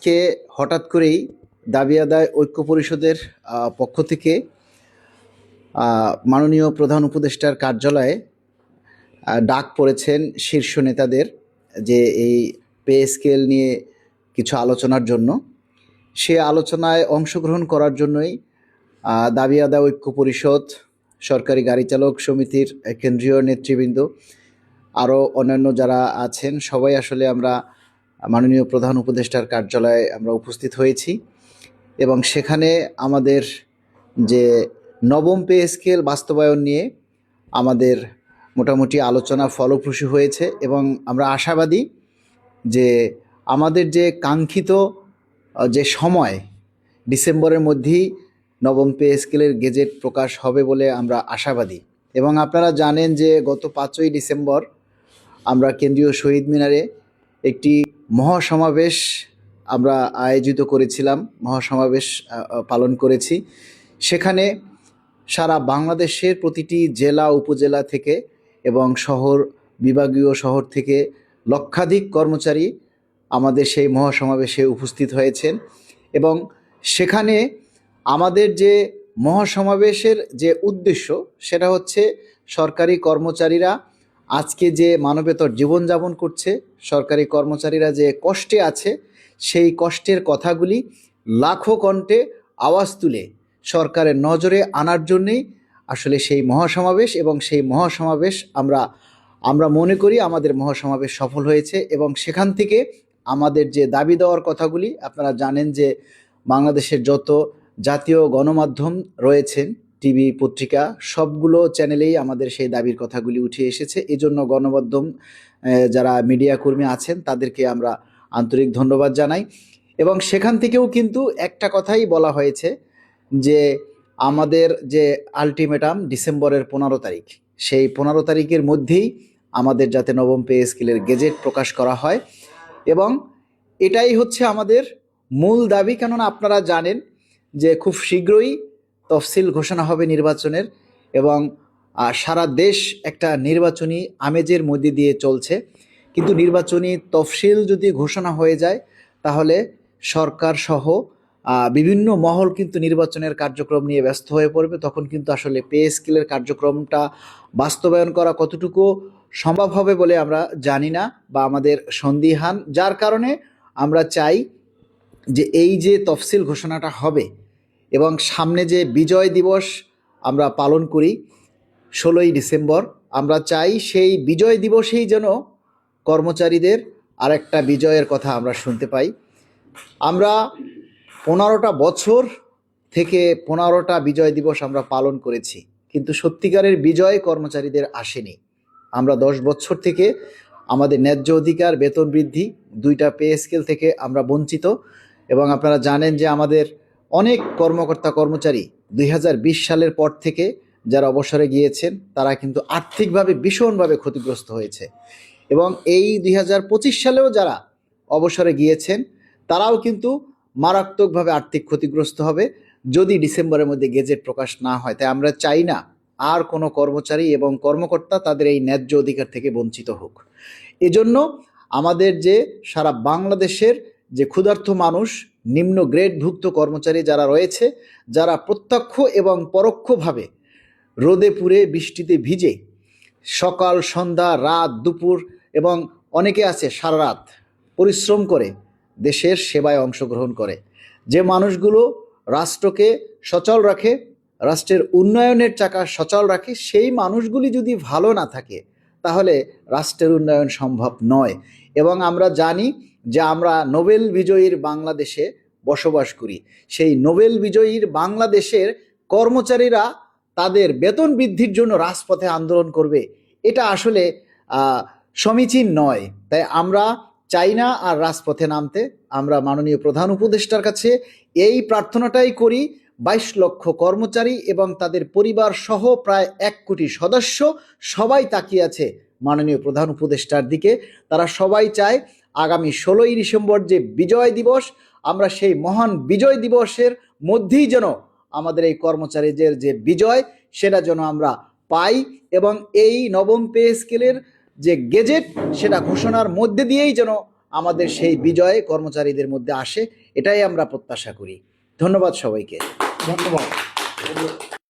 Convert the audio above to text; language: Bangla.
আজকে হঠাৎ করেই দাবি আদায় ঐক্য পরিষদের পক্ষ থেকে মাননীয় প্রধান উপদেষ্টার কার্যালয়ে ডাক পড়েছেন শীর্ষ নেতাদের যে এই পে স্কেল নিয়ে কিছু আলোচনার জন্য। সে আলোচনায় অংশগ্রহণ করার জন্যই দাবি আদায় ঐক্য পরিষদ, সরকারি গাড়ি চালক সমিতির কেন্দ্রীয় নেতৃবৃন্দ, আরও অন্যান্য যারা আছেন সবাই আসলে আমরা মাননীয় প্রধান উপদেষ্টার কার্যালয়ে আমরা উপস্থিত হয়েছি এবং সেখানে আমাদের যে নবম পে স্কেল বাস্তবায়ন নিয়ে আমাদের মোটামুটি আলোচনা ফলপ্রসূ হয়েছে এবং আমরা আশাবাদী যে আমাদের যে কাঙ্ক্ষিত যে সময় ডিসেম্বরের মধ্যেই নবম পে স্কেলের গেজেট প্রকাশ হবে বলে আমরা আশাবাদী। এবং আপনারা জানেন যে গত 5ই ডিসেম্বর আমরা কেন্দ্রীয় শহীদ মিনারে একটি মহাসমাবেশ আমরা আয়োজিত করেছিলাম, মহাসমাবেশ পালন করেছি। সেখানে সারা বাংলাদেশের প্রতিটি জেলা উপজেলা থেকে এবং শহর, বিভাগীয় শহর থেকে লক্ষাধিক কর্মচারী আমাদের সেই মহাসমাবেশে উপস্থিত হয়েছেন এবং সেখানে আমাদের যে মহাসমাবেশের যে উদ্দেশ্য সেটা হচ্ছে সরকারি কর্মচারীরা আজকে যে মানবেতর জীবনযাপন করছে, সরকারি কর্মচারীরা যে কষ্টে আছে, সেই কষ্টের কথাগুলি লাখো কণ্ঠে আওয়াজ তুলে সরকারের নজরে আনার জন্যেই আসলে সেই মহাসমাবেশ। এবং সেই মহাসমাবেশ আমরা মনে করি আমাদের মহাসমাবেশ সফল হয়েছে এবং সেখান থেকে আমাদের যে দাবি দেওয়ার কথাগুলি, আপনারা জানেন যে বাংলাদেশের যত জাতীয় গণমাধ্যম রয়েছেন, টিভি, পত্রিকা, সবগুলো চ্যানেলেই আমাদের সেই দাবির কথাগুলি উঠে এসেছে। এজন্য গণমাধ্যম যারা মিডিয়া কর্মী আছেন তাদেরকে আমরা আন্তরিক ধন্যবাদ জানাই। এবং সেখান থেকেও কিন্তু একটা কথাই বলা হয়েছে যে আমাদের যে আলটিমেটাম ডিসেম্বরের 15 তারিখ, সেই 15 তারিখের মধ্যেই আমাদের যাতে নবম পে স্কেলের গেজেট প্রকাশ করা হয় এবং এটাই হচ্ছে আমাদের মূল দাবি। কেননা আপনারা জানেন যে খুব শীঘ্রই তফসিল ঘোষণা হবে নির্বাচনের এবং সারা দেশ একটা নির্বাচনী আমেজের মধ্যে দিয়ে চলছে। কিন্তু নির্বাচনী তফসিল যদি ঘোষণা হয়ে যায় তাহলে সরকার সহ বিভিন্ন মহল কিন্তু নির্বাচনের কার্যক্রম নিয়ে ব্যস্ত হয়ে পড়বে। তখন কিন্তু আসলে পে স্কেলের কার্যক্রমটা বাস্তবায়ন করা কতটুকু সম্ভব হবে বলে আমরা জানি না বা আমাদের সন্দিহান। যার কারণে আমরা চাই যে এই যে তফসিল ঘোষণাটা হবে এবং সামনে যে বিজয় দিবস আমরা পালন করি 16ই ডিসেম্বর, আমরা চাই সেই বিজয় দিবসেই যেন কর্মচারীদের আরেকটা বিজয়ের কথা আমরা শুনতে পাই। আমরা 15টা বছর থেকে 15টা বিজয় দিবস আমরা পালন করেছি, কিন্তু সত্যিকারের বিজয় কর্মচারীদের আসেনি। আমরা 10 বছর থেকে আমাদের ন্যায্য অধিকার, বেতন বৃদ্ধি, 2টা পে স্কেল থেকে আমরা বঞ্চিত। এবং আপনারা জানেন যে আমাদের অনেক কর্মকর্তা কর্মচারী 2020 সালের পর থেকে যারা অবসরে গিয়েছেন তারা কিন্তু আর্থিকভাবে ভীষণভাবে ক্ষতিগ্রস্ত হয়েছে এবং এই 2025 সালেও যারা অবসরে গিয়েছেন তারাও কিন্তু মারাত্মকভাবে আর্থিক ক্ষতিগ্রস্ত হবে যদি ডিসেম্বরের মধ্যে গেজেট প্রকাশ না হয়। তাই আমরা চাই না আর কোনো কর্মচারী এবং কর্মকর্তা তাদের এই ন্যায্য অধিকার থেকে বঞ্চিত হোক। এজন্য আমাদের যে সারা বাংলাদেশের যে ক্ষুধার্ত মানুষ, নিম্ন গ্রেডভুক্ত কর্মচারী যারা রয়েছে, যারা প্রত্যক্ষ এবং পরোক্ষভাবে রোদে পুড়ে বৃষ্টিতে ভিজে সকাল, সন্ধ্যা, রাত, দুপুর এবং অনেকে আছে সারা রাত পরিশ্রম করে দেশের সেবায় অংশগ্রহণ করে, যে মানুষগুলো রাষ্ট্রকে সচল রাখে, রাষ্ট্রের উন্নয়নের চাকা সচল রাখে, সেই মানুষগুলি যদি ভালো না থাকে তাহলে রাষ্ট্রের উন্নয়ন সম্ভব নয়। এবং আমরা জানি যে আমরা নোবেল বিজয়ীর বাংলাদেশে বসবাস করি। সেই নোবেল বিজয়ীর বাংলাদেশের কর্মচারীরা তাদের বেতন বৃদ্ধির জন্য রাজপথে আন্দোলন করবে, এটা আসলে সমীচীন নয়। তাই আমরা চাই না আর রাজপথে নামতে। আমরা মাননীয় প্রধান উপদেষ্টার কাছে এই প্রার্থনাটাই করি, 22 লক্ষ কর্মচারী এবং তাদের পরিবার সহ প্রায় 1 কোটি সদস্য সবাই তাকিয়ে আছে মাননীয় প্রধান উপদেষ্টার দিকে। তারা সবাই চায় আগামী 16ই ডিসেম্বর যে বিজয় দিবস, আমরা সেই মহান বিজয় দিবসের মধ্যেই যেন আমাদের এই কর্মচারীদের যে বিজয় সেটা যেন আমরা পাই এবং এই নবম পে স্কেলের যে গেজেট সেটা ঘোষণার মধ্যে দিয়েই যেন আমাদের সেই বিজয় কর্মচারীদের মধ্যে আসে, এটাই আমরা প্রত্যাশা করি। ধন্যবাদ সবাইকে। ধন্যবাদ।